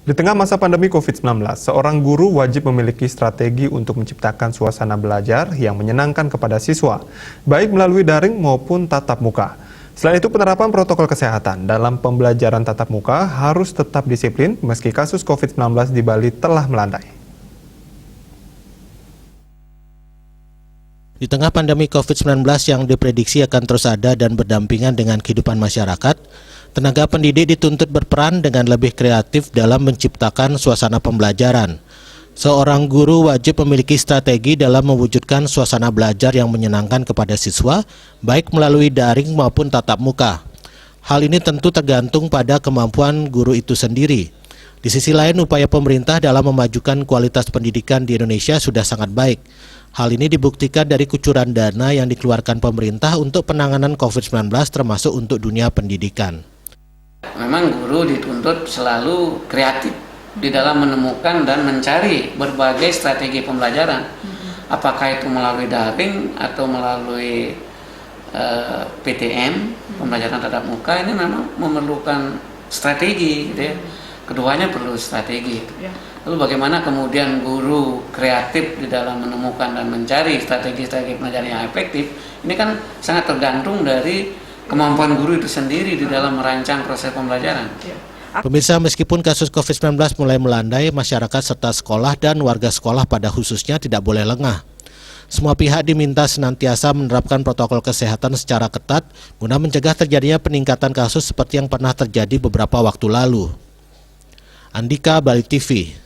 Di tengah masa pandemi COVID-19, seorang guru wajib memiliki strategi untuk menciptakan suasana belajar yang menyenangkan kepada siswa, baik melalui daring maupun tatap muka. Selain itu, penerapan protokol kesehatan dalam pembelajaran tatap muka harus tetap disiplin meski kasus COVID-19 di Bali telah melandai. Di tengah pandemi COVID-19 yang diprediksi akan terus ada dan berdampingan dengan kehidupan masyarakat, tenaga pendidik dituntut berperan dengan lebih kreatif dalam menciptakan suasana pembelajaran. Seorang guru wajib memiliki strategi dalam mewujudkan suasana belajar yang menyenangkan kepada siswa, baik melalui daring maupun tatap muka. Hal ini tentu tergantung pada kemampuan guru itu sendiri. Di sisi lain, upaya pemerintah dalam memajukan kualitas pendidikan di Indonesia sudah sangat baik. Hal ini dibuktikan dari kucuran dana yang dikeluarkan pemerintah untuk penanganan COVID-19 termasuk untuk dunia pendidikan. Memang guru dituntut selalu kreatif di dalam menemukan dan mencari berbagai strategi pembelajaran. Apakah itu melalui daring atau melalui PTM, pembelajaran tatap muka, ini memang memerlukan strategi, gitu ya. Keduanya perlu strategi. Lalu bagaimana kemudian guru kreatif di dalam menemukan dan mencari strategi-strategi pembelajaran yang efektif, ini kan sangat tergantung dari kemampuan guru itu sendiri di dalam merancang proses pembelajaran. Pemirsa, meskipun kasus COVID-19 mulai melandai, masyarakat serta sekolah dan warga sekolah pada khususnya tidak boleh lengah. Semua pihak diminta senantiasa menerapkan protokol kesehatan secara ketat guna mencegah terjadinya peningkatan kasus seperti yang pernah terjadi beberapa waktu lalu. Andika, Bali TV.